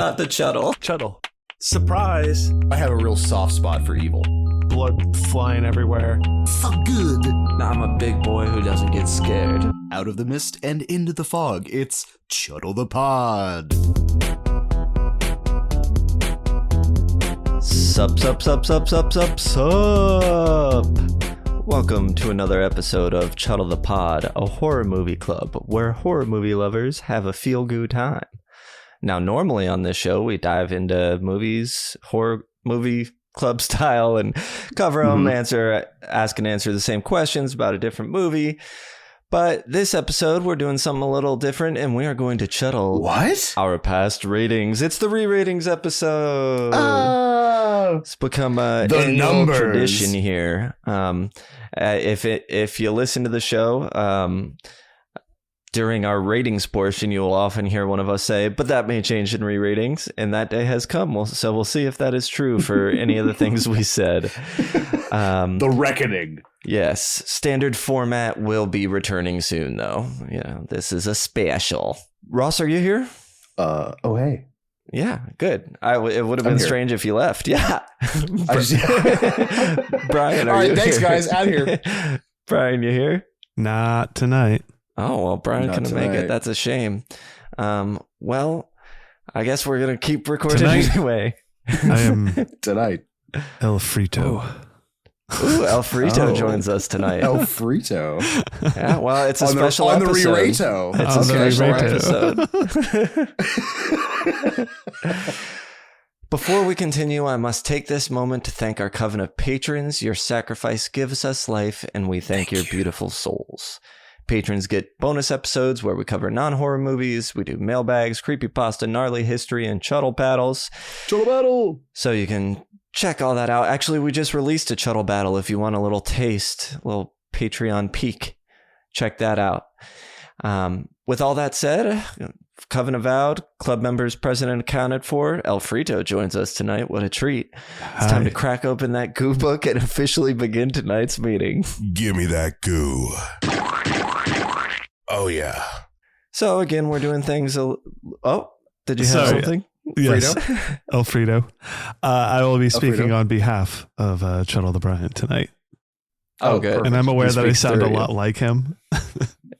Not the Chuddle. Chuddle. Surprise. I have a real soft spot for evil. Blood flying everywhere. So good. I'm a big boy who doesn't get scared. Out of the mist and into the fog, it's Chuddle the Pod. Sup. Welcome to another episode of Chuddle the Pod, a horror movie club where horror movie lovers have a feel-good time. Now, normally on this show, we dive into movies, horror movie club style, and cover them, ask and answer the same questions about a different movie. But this episode, we're doing something a little different, and we are going to chuddle our past ratings. It's the re-ratings episode. Oh, it's become an annual tradition here. If you listen to the show, during our ratings portion, you will often hear one of us say, but that may change in re-ratings, and that day has come. So we'll see if that is true for any of the things we said. The reckoning. Yes. Standard format will be returning soon, though. Yeah, this is a special. Ross, are you here? Oh, hey. Yeah, good. It would have been strange if you left. Yeah. Brian, are you thanks, here? guys. Out here. Brian, you here? Not tonight. Oh, well, Brian couldn't make it. That's a shame. Well, I guess we're going to keep recording anyway. I am Tonight. El Frito. Ooh, El Frito joins us tonight. El Frito. Yeah, well, it's a special on episode. The re-rato. It's a special episode. Before we continue, I must take this moment to thank our coven of patrons. Your sacrifice gives us life, and we thank your beautiful souls. Patrons get bonus episodes where we cover non-horror movies. We do mailbags, creepypasta, gnarly history, and Chuddle battles. Chuddle battle. So you can check all that out. Actually, we just released a Chuddle battle. If you want a little taste, a little Patreon peek, check that out. With all that said, Coven Avowed, club members present and accounted for. El Frito joins us tonight. What a treat. It's time to crack open that goo book and officially begin tonight's meeting. Give me that goo. Oh, yeah. So, again, we're doing things... did you have something? Yes, El Frito. I will be speaking on behalf of Chuddle the Brian tonight. Oh, good. And I'm aware that I sound a lot like him.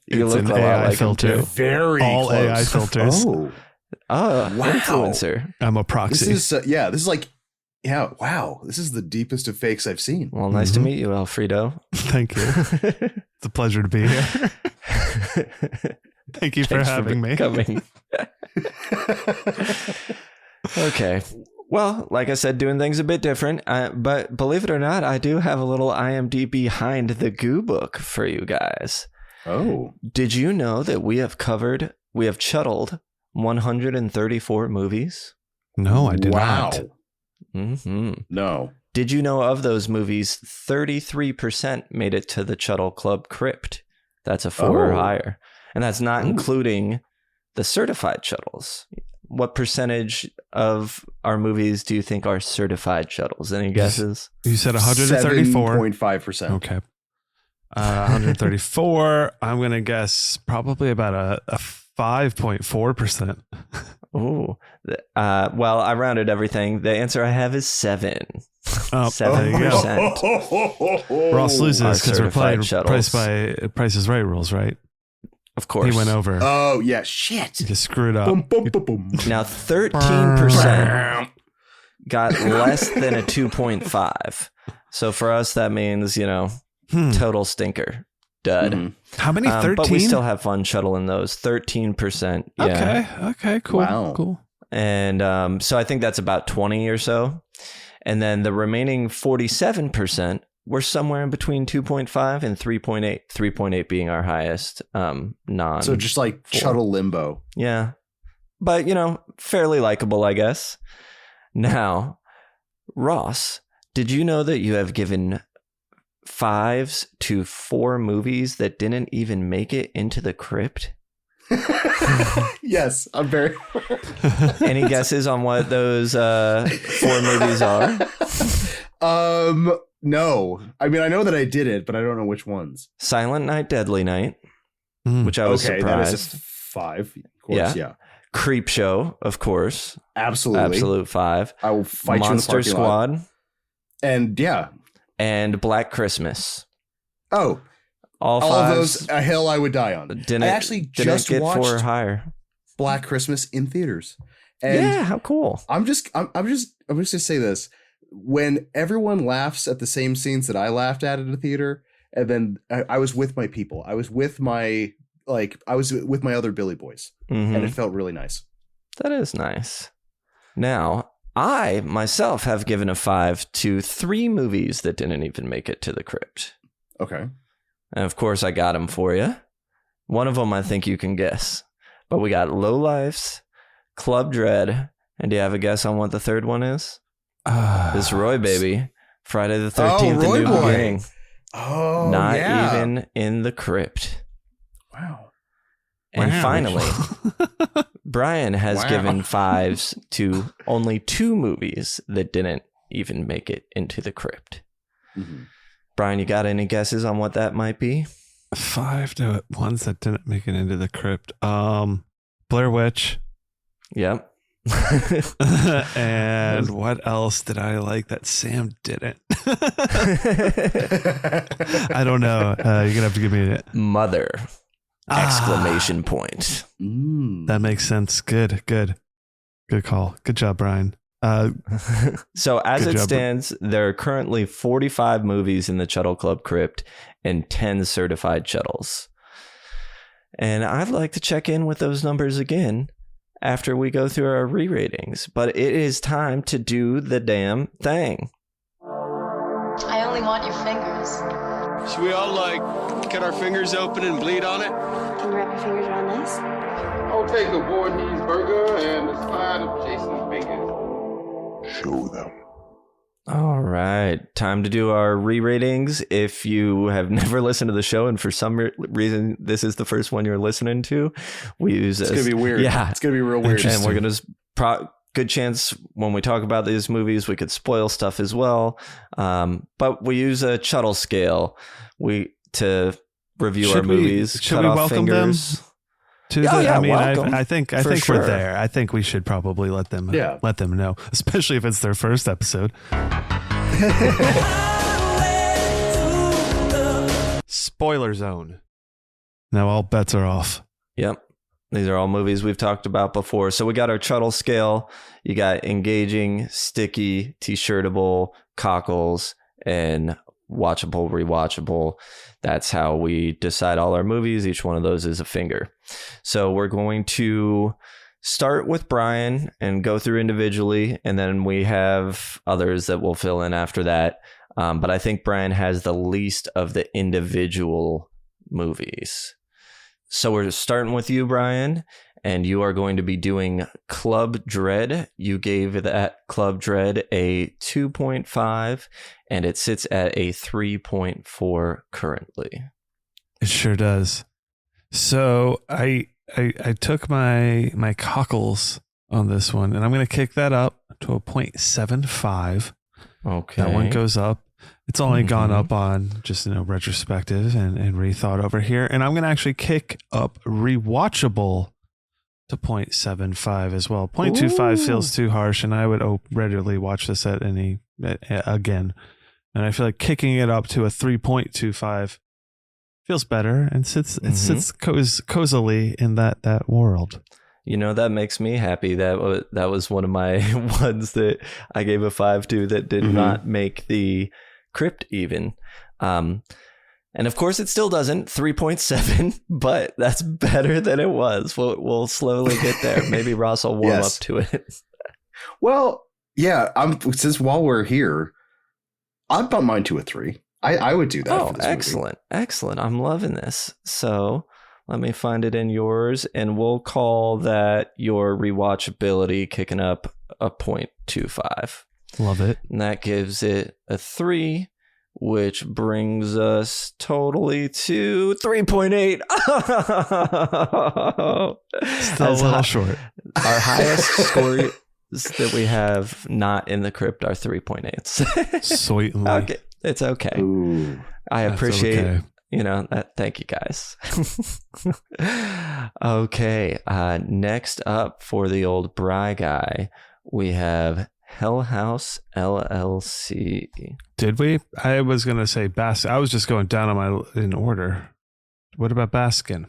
You it's look an a lot AI like filter. him too. Very all close. AI filters. Oh, wow. Influencer. I'm a proxy. This is wow. This is the deepest of fakes I've seen. Well, nice to meet you, El Frito. Thank you. It's a pleasure to be here. Thank you for having me. Coming. Okay. Well, like I said, doing things a bit different, but believe it or not, I do have a little IMDb behind the goo book for you guys. Oh. Did you know that we have chuddled 134 movies? No, I did not. Mm-hmm. No. Did you know of those movies, 33% made it to the Chuddle Club crypt? That's a 4 or higher. And that's not including the certified chuddles. What percentage of our movies do you think are certified chuddles? Any guesses? You said 134. 7.5%. Okay. 134. I'm going to guess probably about a 5.4%. Oh, well, I rounded everything. The answer I have is 7. 7%. Ross loses because we're playing Price is Right rules, right? Of course. He went over. Oh, yeah. Shit. You screwed up. Boom, boom, boom, boom. Now, 13% got less than a 2.5. So for us, that means, total stinker. Dud. Mm-hmm. How many? 13? But we still have fun shuttling those. 13%. Yeah. Okay. Cool. Wow. Cool. And so I think that's about 20 or so. And then the remaining 47% were somewhere in between 2.5 and 3.8. 3.8 being our highest non. So just like Chuddle limbo. Yeah. But, fairly likable, I guess. Now, Ross, did you know that you have given 5s to 4 movies that didn't even make it into the crypt? Yes, I'm very. Any guesses on what those 4 movies are? No. I mean, I know that I did it, but I don't know which ones. Silent Night, Deadly Night, which I was surprised. That is 5. Of course, yeah. Creep Show, of course. Absolutely. Absolute 5. I will fight Monster you in the parking Squad. lot. And yeah. And Black Christmas. Oh. All of fives those, a hill I would die on. I actually just get watched 4 or higher. Black Christmas in theaters. And yeah, how cool. I'm just gonna say this. When everyone laughs at the same scenes that I laughed at in the theater, and then I was with my people. I was with my other Billy boys. Mm-hmm. And it felt really nice. That is nice. Now, I myself have given a 5 to 3 movies that didn't even make it to the crypt. Okay. And of course, I got them for you. One of them I think you can guess. But we got Lowlifes, Club Dread, and do you have a guess on what the third one is? This Roy baby. Friday the 13th, Roy A New Boy. Beginning. Oh, Not yeah. even in the crypt. Wow. And Wow. finally, Brian has given 5s to only 2 movies that didn't even make it into the crypt. Mm-hmm. Brian, you got any guesses on what that might be? 5 to ones that didn't make it into the crypt. Blair Witch. Yep. And what else did I like that Sam didn't? I don't know. You're gonna have to give me it. Mother! Exclamation point. That makes sense. Good call. Good job, Brian. So as Good it job. stands, there are currently 45 movies in the Chuddle Club Crypt and 10 certified Chuddles. And I'd like to check in with those numbers again after we go through our re-ratings. But it is time to do the damn thing. I only want your fingers. Should we all, cut our fingers open and bleed on it? Can you wrap your fingers around this? I'll take a Voorhees burger and a side of Jason's bacon. Show them. All right, time to do our re-ratings. If you have never listened to the show and for some reason this is the first one you're listening to, we use It's going to be weird. Yeah, It's going to be real weird. and we're going to good chance when we talk about these movies we could spoil stuff as well. But we use a Chuddle scale to review our movies. Should cut we off welcome fingers. them? To Oh, the, yeah, I mean, welcome. I think For sure. we're there. I think we should probably let them know, especially if it's their first episode. Spoiler zone. Now all bets are off. Yep. These are all movies we've talked about before. So we got our Chuddle scale. You got engaging, sticky, t-shirtable, cockles, and watchable, rewatchable. That's how we decide all our movies. Each one of those is a finger. So we're going to start with Brian and go through individually, and then we have others that we'll fill in after that. But I think Brian has the least of the individual movies. So we're starting with you, Brian, and you are going to be doing Club Dread. You gave that Club Dread a 2.5, and it sits at a 3.4 currently. It sure does. So I took my cockles on this one, and I'm going to kick that up to a 0.75. Okay. That one goes up. It's only gone up on just retrospective and rethought over here. And I'm going to actually kick up rewatchable to 0.75 as well. 0.25 feels too harsh, and I would readily watch this again. And I feel like kicking it up to a 3.25 feels better and sits cozily in that world. That makes me happy. That was one of my ones that I gave a 5 to that did not make the crypt even. And of course it still doesn't, 3.7, but that's better than it was. We'll slowly get there. Maybe Ross will warm up to it. Well, yeah, since while we're here, I'd bump mine to a 3. I would do that. Oh, for this excellent. Excellent. I'm loving this. So let me find it in yours, and we'll call that your rewatchability kicking up a 0.25. Love it. And that gives it a 3, which brings us totally to 3.8. Still a little short. Our highest scores that we have not in the crypt are 3.8s. Certainly. Okay. It's okay. Ooh. I That's appreciate okay. Thank you guys. Okay. Next up for the old Bry guy, we have Hell House LLC. Did we? I was going to say Baskin. I was just going down in order. What about Baskin?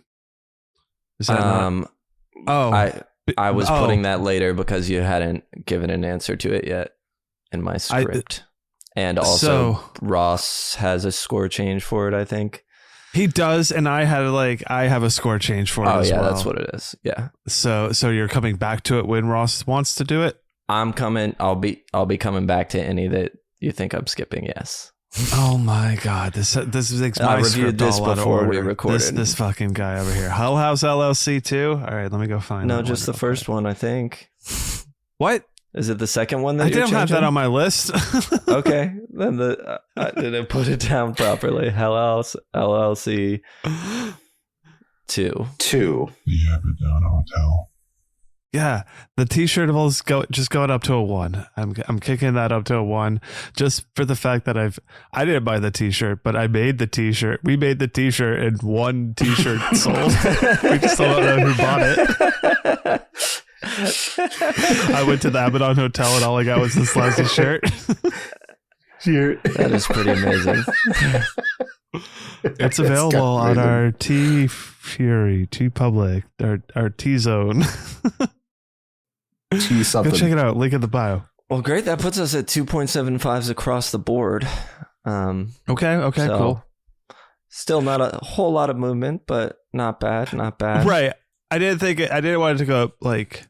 Is that not? Oh, I was putting that later because you hadn't given an answer to it yet in my script. And also Ross has a score change for it, I think. He does, and I have a score change for it as well. Oh, yeah, that's what it is. Yeah. So you're coming back to it when Ross wants to do it? I'm coming. I'll be coming back to any that you think I'm skipping, yes. Oh my God. This makes my reviewed this before we recorded. This fucking guy over here. Hell House LLC too? All right, let me go find No, just the first one, I think. What? Is it the second one that I you're didn't have that on my list. Okay. Then I didn't put it down properly. Hell House LLC 2. The Abaddon Hotel. Yeah, the t-shirt is just going up to a 1. I'm kicking that up to a 1 just for the fact that I didn't buy the t-shirt, but I made the t-shirt. We made the t-shirt and 1 t-shirt sold. We just don't know who bought it. I went to the Abaddon Hotel and all I got was this lousy shirt. That is pretty amazing. It's available on our T Fury, T Public, our T Zone. T something. Go check it out. Link in the bio. Well, great. That puts us at 2.75s across the board. Okay, cool. Still not a whole lot of movement, but not bad. Right. I didn't want it to go up like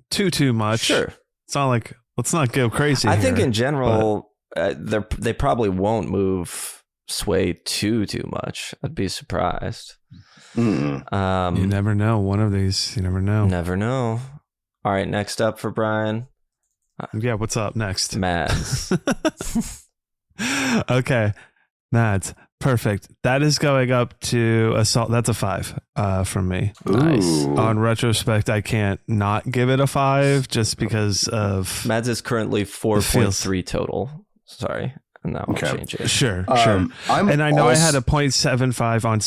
too much. Sure. It's not like, let's not go crazy. I think in general, they probably won't sway too much. I'd be surprised. You never know. One of these, you never know. Never know. All right, next up for Brian. Yeah, what's up next? Mads. Okay, Mads. Perfect. That is going up to Assault. That's a 5 from me. Nice. On retrospect, I can't not give it a 5 just because of... Mads is currently 4.3 total. Sorry. And that will change it. Sure. And I know I had a 0.75 on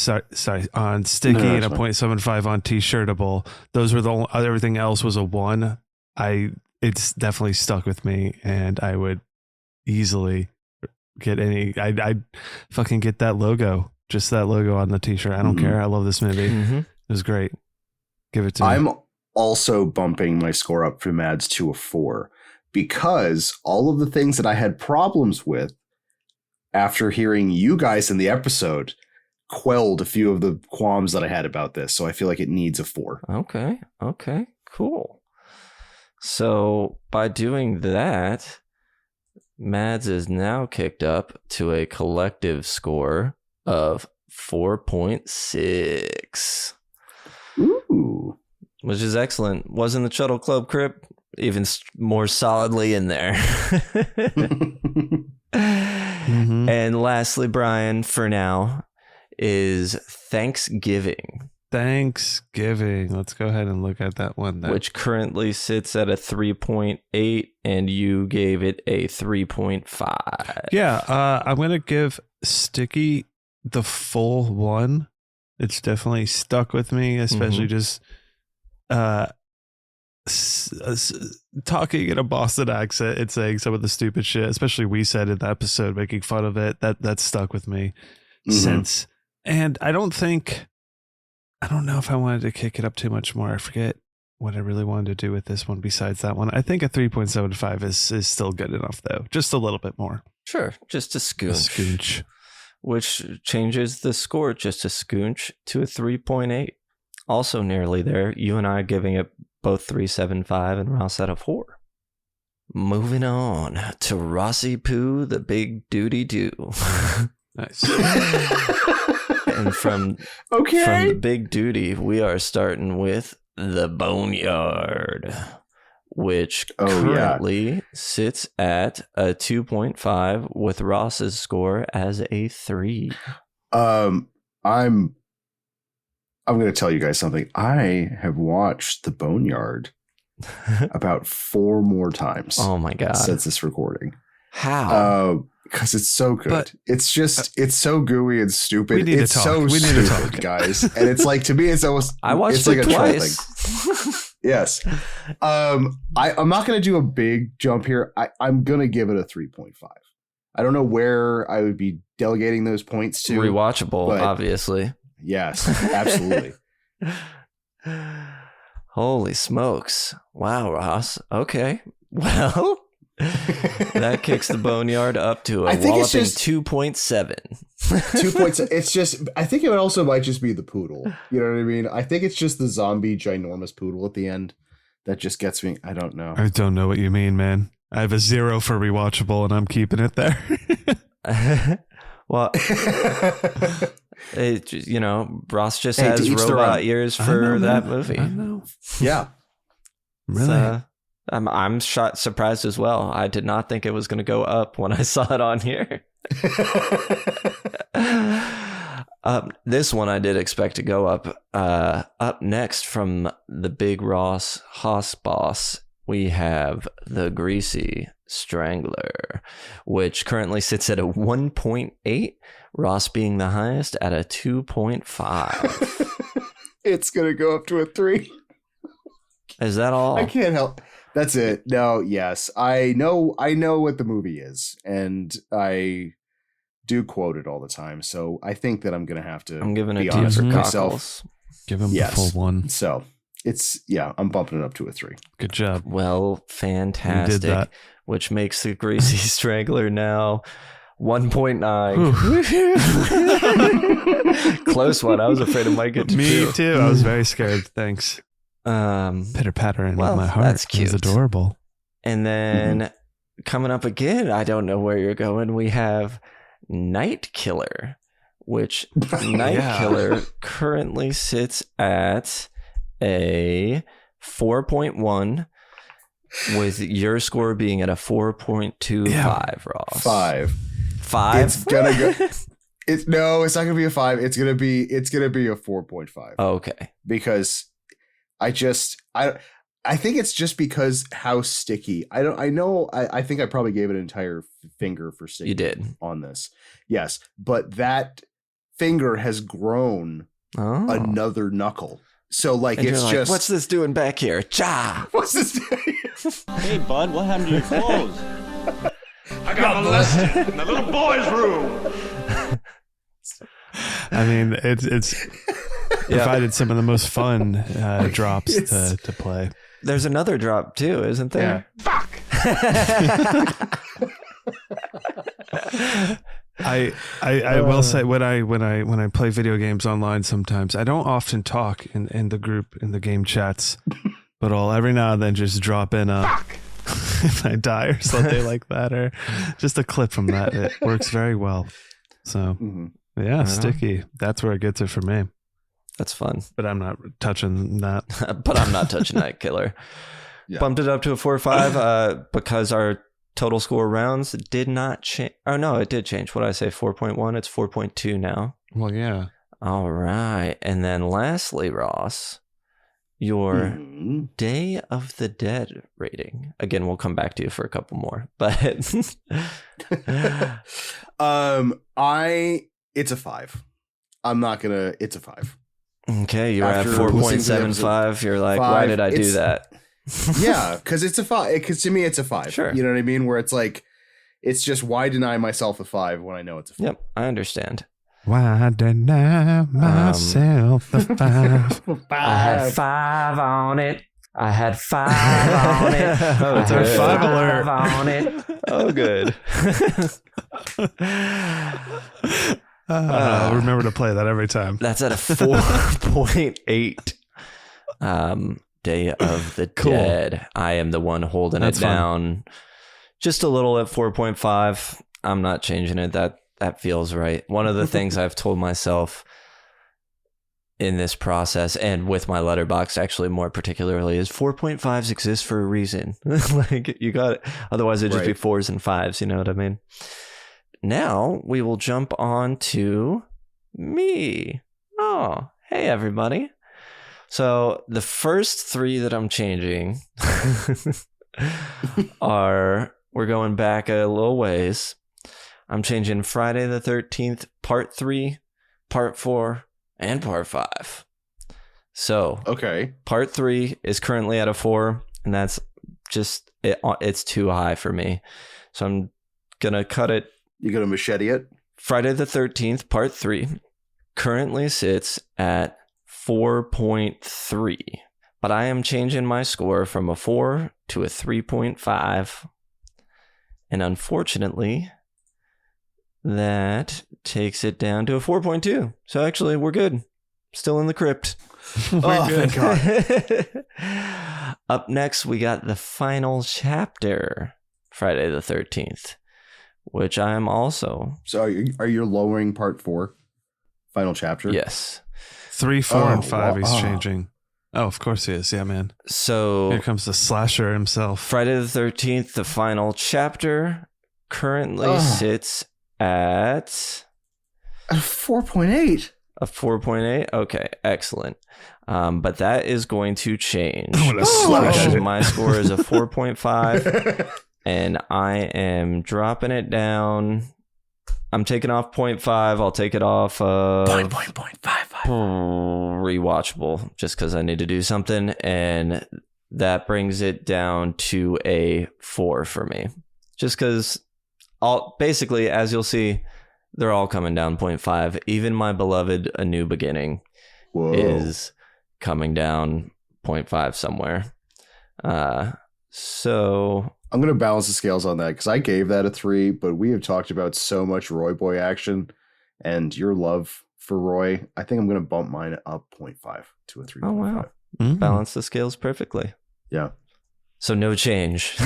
Sticky and a 0.75 on T-Shirtable. Those were everything else was a 1. It's definitely stuck with me, and I would easily get I'd fucking get that logo, just that logo on the T-shirt. I don't care. I love this movie. It was great. Give it to me. I'm also bumping my score up for Mads to a 4 because all of the things that I had problems with after hearing you guys in the episode quelled a few of the qualms that I had about this. So I feel like it needs a 4. Okay, cool. So by doing that, Mads is now kicked up to a collective score of 4.6. Ooh. Which is excellent. Wasn't the Chuddle Club Crypt even more solidly in there? And lastly, Brian, for now, is Thanksgiving. Let's go ahead and look at that one then. Which currently sits at a 3.8, and you gave it a 3.5. Yeah, I'm going to give Sticky the full 1. It's definitely stuck with me, especially just talking in a Boston accent and saying some of the stupid shit, especially we said in the episode, making fun of it. That's stuck with me since. And I don't know if I wanted to kick it up too much more. I forget what I really wanted to do with this one besides that one. I think a 3.75 is still good enough, though. Just a little bit more. Sure. Just a skoonch. Which changes the score just a skoonch to a 3.8. Also nearly there. You and I are giving it both 3.75 and Ross at a 4. Moving on to Rossi Poo, the Big Duty Doo. Nice. And from the Big Duty, we are starting with the Boneyard, which currently sits at a 2.5 with Ross's score as a 3. I'm going to tell you guys something. I have watched the Boneyard about 4 more times. Oh my God. Since this recording. How? because it's so good. But- it's so gooey and stupid. We need to it's talk. so We need to stupid, talk. guys. And it's like, to me, it's almost I watched it's like it a troll twice. thing. Yes. I'm not going to do a big jump here. I'm going to give it a 3.5. I don't know where I would be delegating those points to. Rewatchable, but- obviously. Yes, absolutely. Holy smokes. Wow, Ross. Okay. Well, that kicks the Boneyard up to a I think it's walloping just- 2.7. 2 points. It's just, I think it also might just be the poodle. You know what I mean? I think it's just the zombie ginormous poodle at the end that just gets me. I don't know. I don't know what you mean, man. I have a 0 for rewatchable, and I'm keeping it there. Well, Ross just Hey, to has each their robot own. ears I for know, that man. movie. I know. Yeah. Really? I'm surprised as well. I did not think it was going to go up when I saw it on here. This one I did expect to go up. Up next from the Big Ross Hoss Boss, we have the Greasy Strangler, which currently sits at a 1.8. Ross being the highest at a 2.5. It's going to go up to a 3. Is that all? I can't help. That's it. No, yes. I know what the movie is, and I do quote it all the time. So I think that I'm going to have to I'm giving be it to you honest for with cockles. Give him Yes. the full 1. So I'm bumping it up to a 3. Good job. Well, fantastic. that. Which makes the Greasy Strangler now 1.9. Close one. I was afraid it might get to Me 2. too. I was very scared. Thanks. Pitter patter in Well, my heart. that's It was cute. adorable. And then coming up again, I don't know where you're going. We have Night Killer, which Night Yeah. Killer currently sits at a 4.1, with your score being at a 4.25, Ross. 5. 5? It's gonna go. It's not gonna be a 5. It's gonna be a 4.5. Okay. Because I think it's just because how sticky. I think I probably gave it an entire finger for sticky. You did. On this. Yes, but that finger has grown Oh. another knuckle. So like And it's you're like, just what's this doing back here? Cha! what's this? Hey, bud, what happened to your clothes? I got molested in the little boy's room. I mean, it's provided some of the most fun drops to play. There's another drop too, isn't there? Fuck. I will say when I play video games online, sometimes I don't often talk in the group in the game chats, but I'll every now and then just drop in a if I die or something like that, or just a clip from that. It works very well. So yeah, on. sticky. That's where it gets it for me. That's fun. But I'm not touching that. But I'm not touching Night Killer. Yeah. Bumped it up to a 4.5 because our total score rounds did not change. Oh, no, it did change. What did I say? 4.1? It's 4.2 now. Well, yeah. All right. And then lastly, Ross, your Day of the Dead rating. Again, we'll come back to you for a couple more. But it's a 5. I'm not gonna. It's a 5. okay, you're at After listening to the 4.75. You're like, why 5, did I do it's- that? Yeah, because it's a 5. Because to me, it's a 5. Sure. You know what I mean? Where it's like, it's just why deny myself a 5 when I know it's a 5. Yep, I understand. Why deny myself the 5? I had 5 on it. I had 5 on it. Oh, it's our 5 alert. on it. Oh, good. I'll remember to play that every time. That's at a 4.8. Day of the Cool. Dead. I am the one holding That's it fun. down. Just a little at 4.5. I'm not changing it. That feels right. One of the things I've told myself in this process, and with my letterbox actually more particularly, is 4.5s exist for a reason. Like you got it. Otherwise it'd just be Right. 4s and 5s, you know what I mean? Now we will jump on to me. Oh, hey everybody. So the first 3 that I'm changing are, we're going back a little ways. I'm changing Friday the 13th, Part 3, Part 4, and Part 5. So, Okay. Part 3 is currently at a 4, and that's just, it's too high for me. So I'm going to cut it. You gonna machete it? Friday the 13th, Part 3, currently sits at 4.3. But I am changing my score from a 4 to a 3.5. And unfortunately, that takes it down to a 4.2. So actually, we're good. Still in the crypt. Oh, thank God. Up next, we got the final chapter, Friday the 13th, which I am also. So are you lowering Part 4? Final chapter? Yes. 3, 4, and 5 he's wow. changing. Oh, of course he is. Yeah, man. So Here comes the slasher himself. Friday the 13th, the final chapter, currently sits at 4.8. a 4.8. Okay, excellent. But that is going to change. I'm gonna slash Because it. my score is a 4.5, and I am dropping it down. I'm taking off 0.5. I'll take it off of 0.55. rewatchable just because I need to do something, and that brings it down to a 4 for me. Just because basically, as you'll see, they're all coming down 0.5. Even my beloved A New Beginning is coming down 0.5 somewhere. So I'm going to balance the scales on that because I gave that a 3, but we have talked about so much Roy Boy action and your love for Roy. I think I'm going to bump mine up 0.5 to a 3.5. oh wow, Mm. balance the scales perfectly. Yeah. So no change.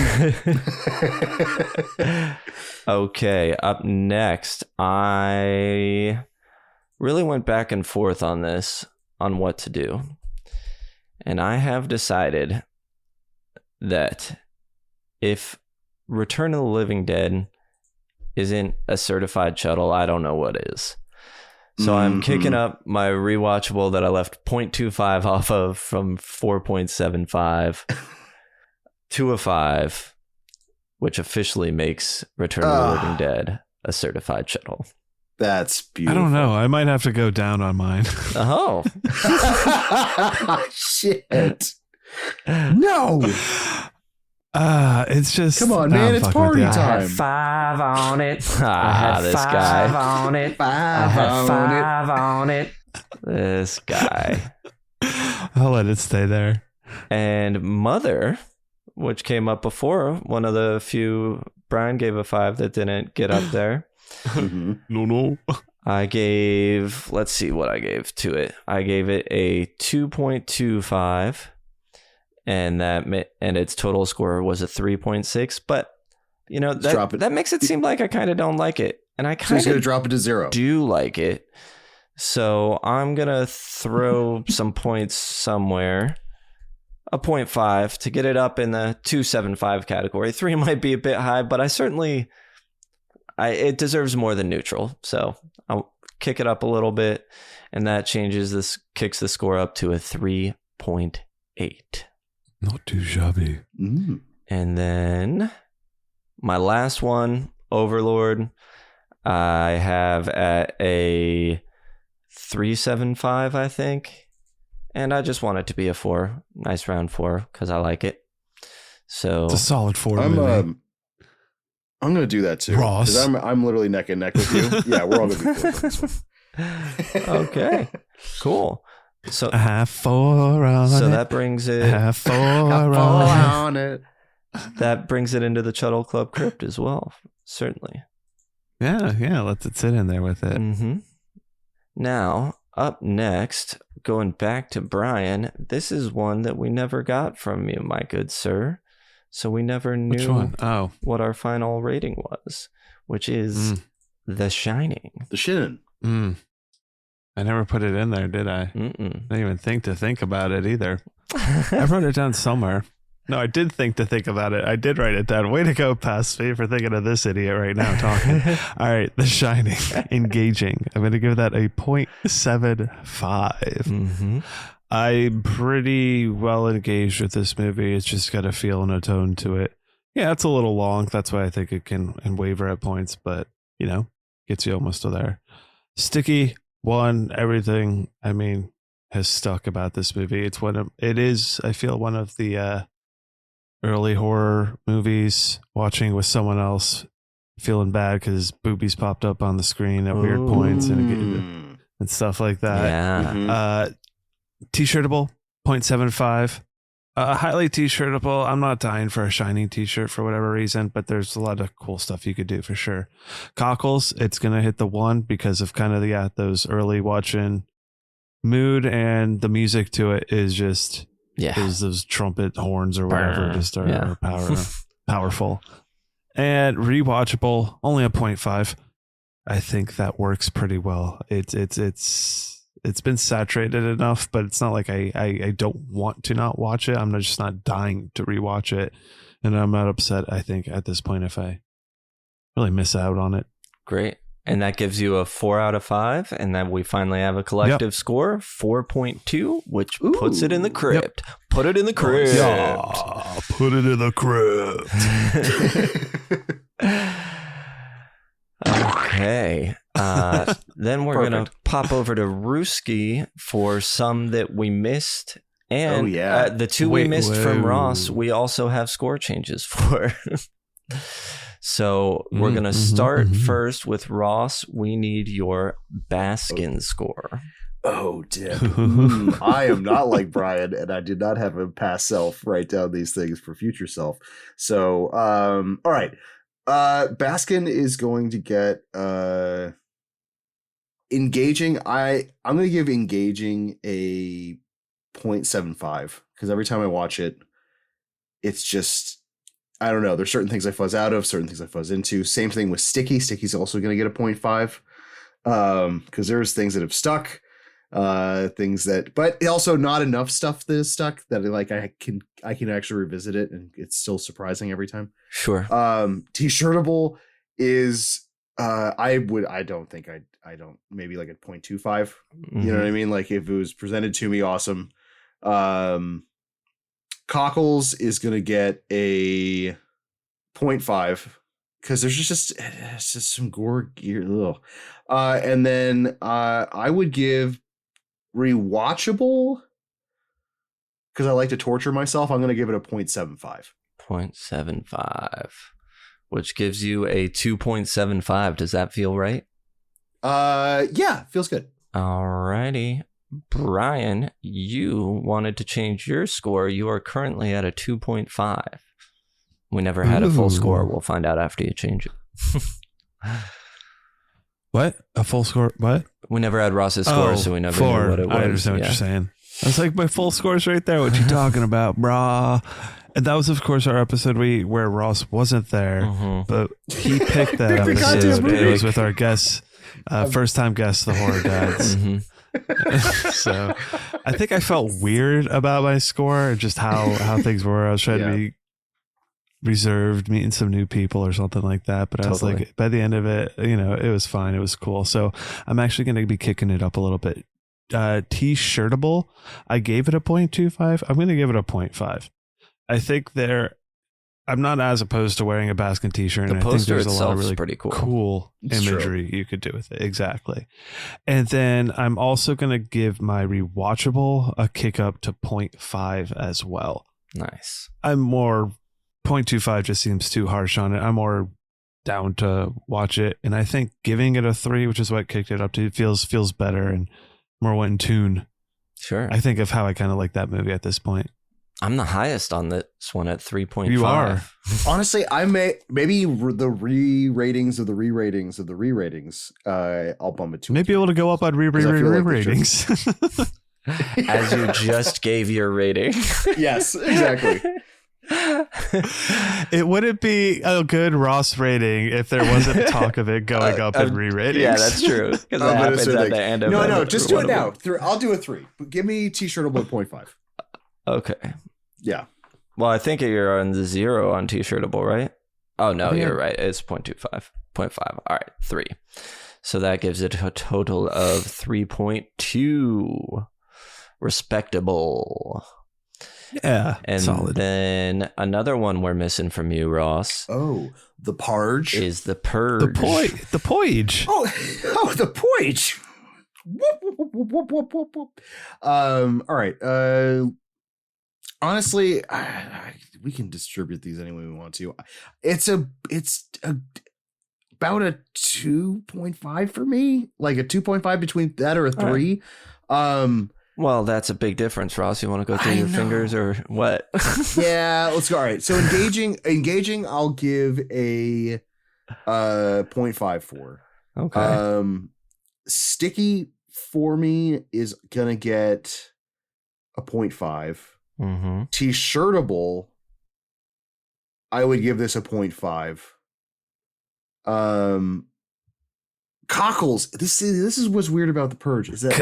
Okay, up next, I really went back and forth on this, on what to do. And I have decided that if Return of the Living Dead isn't a certified Chuddle, I don't know what is. So I'm kicking up my rewatchable that I left 0.25 off of from 4.75 to a 5, which officially makes Return of the Living Dead a certified Chuddle. That's I beautiful. don't know. I might have to go down on mine. Oh. Shit. No. It's just. Come on, I'm man. It's fucking with party ya. time. 5 on it. This guy. on it. 5 on it. This guy. I'll let it stay there. And Mother, which came up before, one of the few Brian gave a 5 that didn't get up there. Mhm. No. I gave, let's see what I gave to it. I gave it a 2.25, and its total score was a 3.6. But you know that makes it seem like I kind of don't like it, and I So kind he's going to of drop it to 0. do like it. So I'm gonna throw some points somewhere. A 0.5 to get it up in the 2.75 category. 3 might be a bit high, but it deserves more than neutral. So I'll kick it up a little bit, and that kicks the score up to a 3.8. Not too shabby. Mm. And then my last one, Overlord, I have at a 3.75, I think. And I just want it to be a 4. Nice round 4, because I like it. So It's a solid 4 movie. I'm going to do that too. Ross. Because I'm literally neck and neck with you. Yeah, we're all going to be 4 for this one. okay, cool. So A half 4 on it. that brings it. Half 4 on it. it. That brings it into the Chuddle Club crypt as well. Certainly. Yeah. Let it sit in there with it. Mm-hmm. Now, up next, going back to Brian, this is one that we never got from you, my good sir. So we never knew Which one? Oh. what our final rating was, which is The Shining. The Shin. I never put it in there, did I? Mm-mm. I didn't even think about it either. I wrote it down somewhere. No, I did think about it. I did write it down. Way to go, past me, for thinking of this idiot right now talking. All right, The Shining. Engaging. I'm going to give that a 0.75. Mm-hmm. I'm pretty well engaged with this movie. It's just got a feel and a tone to it. Yeah, it's a little long. That's why I think it can waver at points, but gets you almost to there. Sticky, 1, everything, has stuck about this movie. It is, I feel, one of the early horror movies, watching with someone else, feeling bad because boobies popped up on the screen at weird points and stuff like that. Yeah. T-shirtable, 0.75. Highly t-shirtable. I'm not dying for a shiny t-shirt for whatever reason, but there's a lot of cool stuff you could do for sure. Cockles, it's gonna hit the 1 because of kind of those early watching mood, and the music to it is just is those trumpet horns or whatever just are powerful. And rewatchable, only a 0.5. I think that works pretty well. It's been saturated enough, but it's not like I don't want to not watch it. I'm just not dying to rewatch it. And I'm not upset, I think, at this point if I really miss out on it. Great. And that gives you a 4 out of 5. And then we finally have a collective score, 4.2, which puts it in the crypt. Yep. Put it in the crypt. Yeah, put it in the crypt. Okay. Then we're going to pop over to Ruski for some that we missed. And the 2 we missed from Ross, we also have score changes for. So we're going to start first with Ross. We need your Baskin score. Oh, Dip. I am not like Brian, and I did not have a past self write down these things for future self. So, all right. Baskin is going to get engaging. I'm going to give engaging a 0.75 because every time I watch it, it's just, I don't know. There's certain things I fuzz out of, certain things I fuzz into. Same thing with Sticky. Sticky's also going to get a 0.5 because there's things that have stuck, but also not enough stuff that is stuck that I can actually revisit it, and it's still surprising every time. Sure. T-shirtable is I don't maybe like a 0.25. You know what I mean? Like if it was presented to me, awesome. Cockles is going to get a 0.5 because there's just some gore gear. And then I would give rewatchable because I like to torture myself. I'm going to give it a 0.75. 0.75, which gives you a 2.75. Does that feel right? Yeah, feels good. All righty. Brian, you wanted to change your score. You are currently at a 2.5. We never had a full score. We'll find out after you change it. What? A full score? What? We never had Ross's score, so we never knew what it was. I understand what you're saying. I was like, my full score's right there. What you talking about, brah? And that was, of course, our episode where Ross wasn't there, but he picked that episode. It was with our guests, first-time guests, the horror dads. So I think I felt weird about my score and just how things were. I was trying to be reserved, meeting some new people or something like that. But I was like, by the end of it, it was fine. It was cool. So I'm actually going to be kicking it up a little bit. T-shirtable, I gave it a 0.25. I'm going to give it a 0.5. I think I'm not as opposed to wearing a Baskin t-shirt. And I think there's a lot of really pretty cool imagery you could do with it. Exactly. And then I'm also going to give my rewatchable a kick up to 0.5 as well. Nice. I'm more 0.25 just seems too harsh on it. I'm more down to watch it. And I think giving it a 3, which is what kicked it up to, feels better and more in tune. Sure. I think of how I kind of like that movie at this point. I'm the highest on this one at 3.5. You are. Honestly, I maybe the re-ratings of the re-ratings of the re-ratings. I'll bump it to maybe able to go up on re-ratings. As you just gave your rating. Yes, exactly. It wouldn't be a good Ross rating if there wasn't talk of it going up in re-ratings. Yeah, that's true. Because that happens at the end of No, just do it now. I'll do a 3. Give me T-shirtable at 0.5. Okay. Yeah. Well, I think you're on the 0 on T-shirtable, right? Oh, no, you're right. It's 0.25. 0.5. All right, 3. So that gives it a total of 3.2. Respectable. Yeah, And solid. then another one we're missing from you, Ross, Oh, the Parge. is The Purge. The Poige. Oh, the Poige. Whoop, whoop, whoop, whoop, whoop, whoop, whoop. All right. Honestly, we can distribute these any way we want to. It's about a 2.5 for me, like a 2.5 between that or a 3. Well, that's a big difference, Ross. You want to go through I your know. fingers or what? Yeah, let's go. All right. So engaging, I'll give a 0.5 for. Okay. Sticky for me is gonna get a 0.5. Mm-hmm. T-shirtable, I would give this a 0.5. Cockles. This is what's weird about The Purge is that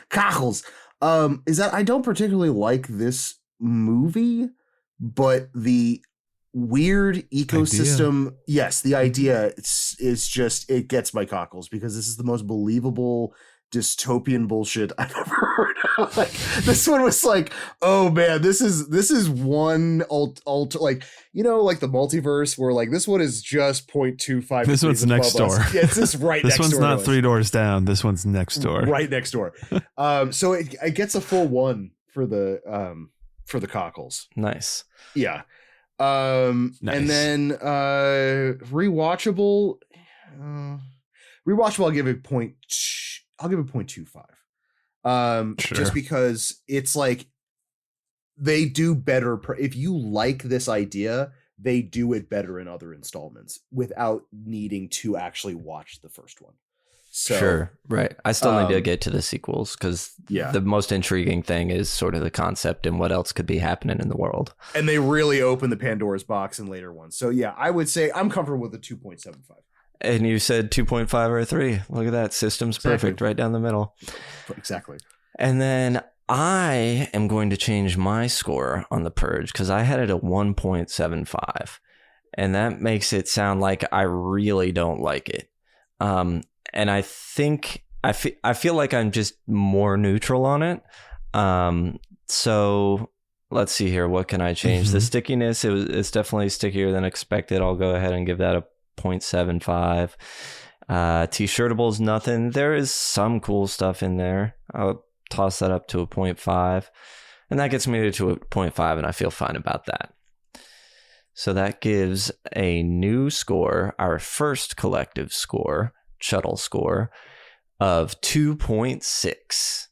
Cockles. Is that I don't particularly like this movie, but the weird ecosystem. Yes, the idea is just it gets my cockles because this is the most believable dystopian bullshit I've ever heard of. Like this one was like, oh man, this is one like like the multiverse where like this one is just 0.25. This one's next door. Yeah, it's just right This next door. one's not 3 doors down. This one's next door. Right next door. So it gets a full 1 for the cockles. Nice. Yeah. Nice. And then rewatchable I'll give it 0.25. Sure. Just because it's like they do better if you like this idea, they do it better in other installments without needing to actually watch the first one. So, Sure. Right. I still need to get to the sequels because the most intriguing thing is sort of the concept and what else could be happening in the world. And they really open the Pandora's box in later ones. So yeah, I would say I'm comfortable with a 2.75. And you said 2.5 or a 3. Look at that. System's perfect right down the middle. Exactly. And then I am going to change my score on The Purge because I had it at 1.75. And that makes it sound like I really don't like it. And I think I feel like I'm just more neutral on it. So let's see here. What can I change? The stickiness, it's definitely stickier than expected. I'll go ahead and give that a 0.75. T-shirtable is nothing. There is some cool stuff in there. I'll toss that up to a 0.5. And that gets me to a 0.5, and I feel fine about that. So that gives a new score, our first collective score, Chuddle score, of 2.6.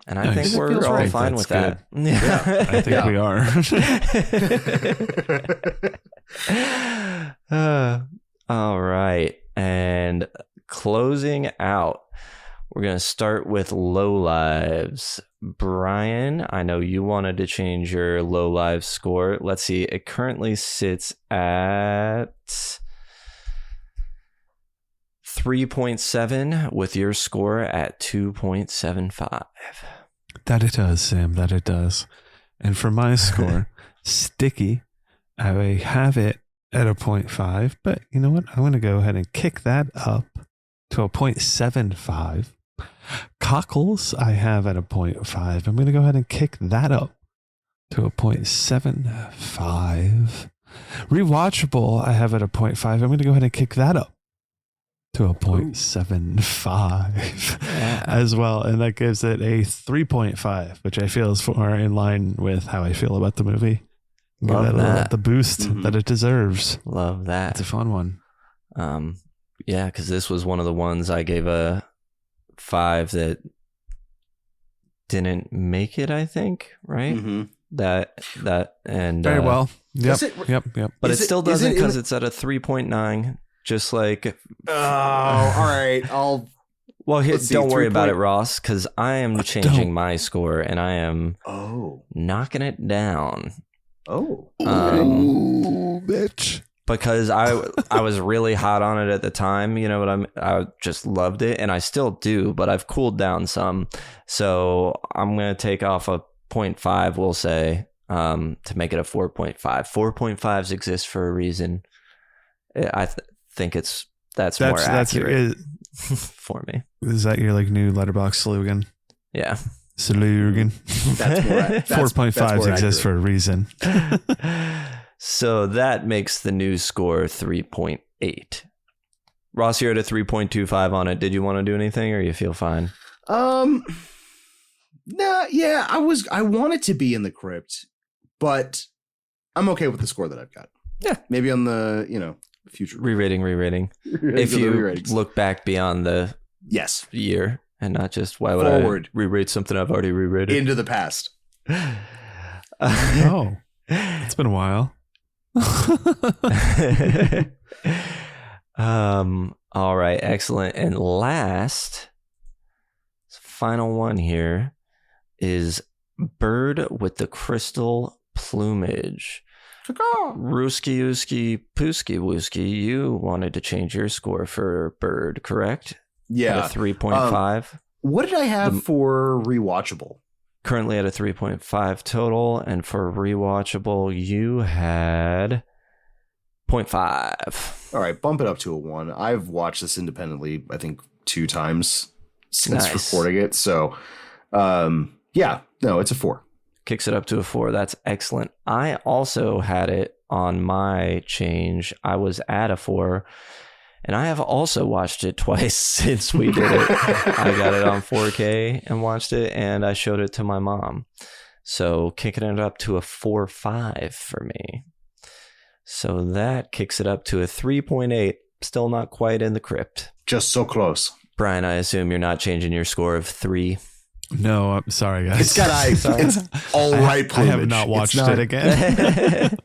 And I think we're all fine with that. Yeah, I think we are. All right. And closing out, we're going to start with low lives. Brian, I know you wanted to change your low lives score. Let's see. It currently sits at 3.7 with your score at 2.75. That it does, Sam. That it does. And for my score, sticky, I have it at a 0.5. But you know what? I'm going to go ahead and kick that up to a 0.75. Cockles, I have at a 0.5. I'm going to go ahead and kick that up to a 0.75. Rewatchable, I have at a 0.5. I'm going to go ahead and kick that up to a 0.75 as well. And that gives it a 3.5, which I feel is more in line with how I feel about the movie. Love that. The boost that it deserves. Love that. It's a fun one. Yeah, because this was one of the ones I gave a 5 that didn't make it, I think, right? That and very well. Yep. But it still doesn't because it's at a 3.9. Just like, oh, all right. Well, don't worry about it, Ross, because I am changing my score and I am knocking it down. Oh, bitch. Because I was really hot on it at the time, you know what I just loved it, and I still do, but I've cooled down some. So I'm gonna take off a 0.5, we'll say, to make it a 4.5. 4.5s exist for a reason. I think that's more accurate for me. Is that your like new letterbox slogan? Yeah. Slurgen. That's more. 4.5s exist for a reason. So that makes the new score 3.8. Ross, you're at a 3.25 on it. Did you want to do anything, or you feel fine? Nah, yeah, I wanted to be in the crypt, but I'm okay with the score that I've got. Yeah. Maybe on the, future. Re-rating. If you look back beyond the year and not just, why would Forward. I re-rate something I've already re-rated? Into the past. Oh, it's been a while. All right, excellent. And last, final one here is Bird with the Crystal Plumage. Rooski Ooski Pooski Wooski, you wanted to change your score for Bird, correct? Yeah. At a 3.5. What did I have for rewatchable? Currently at a 3.5 total, and for rewatchable, you had 0.5. All right, bump it up to a 1. I've watched this independently, I think 2 times since recording it. So, it's a 4. Kicks it up to a 4. That's excellent. I also had it on my change. I was at a 4, and I have also watched it twice since we did it. I got it on 4K and watched it, and I showed it to my mom. So kicking it up to a 4.5 for me. So that kicks it up to a 3.8. Still not quite in the crypt. Just so close. Brian, I assume you're not changing your score of 3. No, I'm sorry, guys. It's got it's all right plumage. I have not watched it again.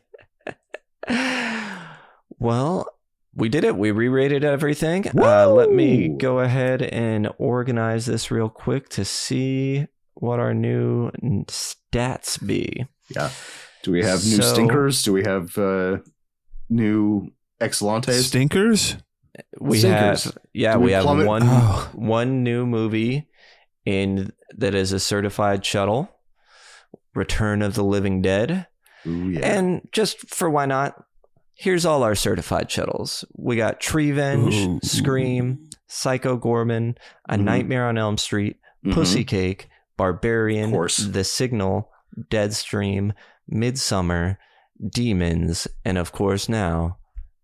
Well, we did it. We re-rated everything. Let me go ahead and organize this real quick to see what our new stats be. Yeah. Do we have new stinkers? Do we have new excelentes? Stinkers? We have one new movie that is a certified Chuddle, Return of the Living Dead. Ooh, yeah. And just for why not, here's all our certified Chuddles. We got Treevenge, Scream, Psycho Gorman, A Nightmare on Elm Street, Pussy Cake, Barbarian, The Signal, Deadstream, Midsummer, Demons, and of course now,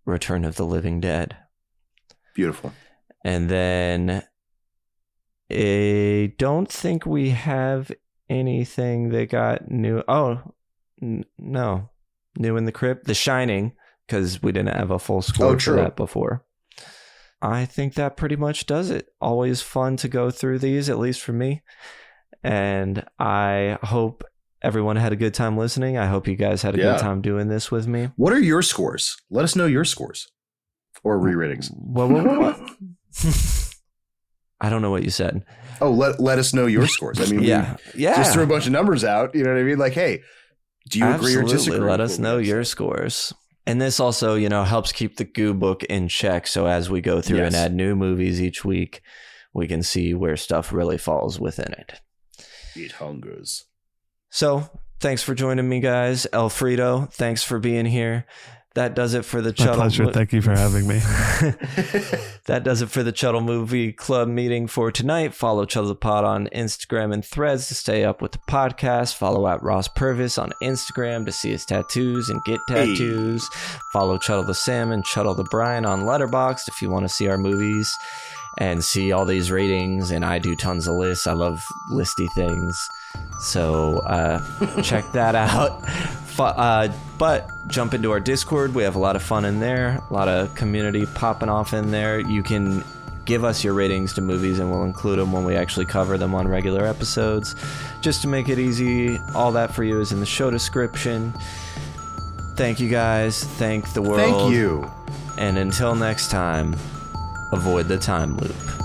Return of the Living Dead. Beautiful. And then I don't think we have anything that got new. Oh, no. New in the Crypt. The Shining, because we didn't have a full score for that before. I think that pretty much does it. Always fun to go through these, at least for me. And I hope everyone had a good time listening. I hope you guys had a good time doing this with me. What are your scores? Let us know your scores. Or re-ratings. What? I don't know what you said. Oh, let us know your scores. I mean, yeah. Just threw a bunch of numbers out. You know what I mean? Like, hey, do you agree or disagree? Let us know your scores. And this also, helps keep the Goo Book in check. So as we go through and add new movies each week, we can see where stuff really falls within it. It hungers. So thanks for joining me, guys. Alfredo, thanks for being here. That does it for the Chuddle. My pleasure. Thank you for having me. That does it for the Chuddle Movie Club meeting for tonight. Follow Chuddle the Pod on Instagram and Threads to stay up with the podcast. Follow at Ross Purvis on Instagram to see his tattoos and get tattoos. Follow Chuddle the Sam and Chuddle the Brian on Letterboxd if you want to see our movies and see all these ratings. And I do tons of lists. I love listy things. So check that out. But jump into our Discord. We have a lot of fun in there, a lot of community popping off in there. You can give us your ratings to movies and we'll include them when we actually cover them on regular episodes. Just to make it easy, all that for you is in the show description. Thank you guys. Thank the world. Thank you. And until next time, avoid the time loop.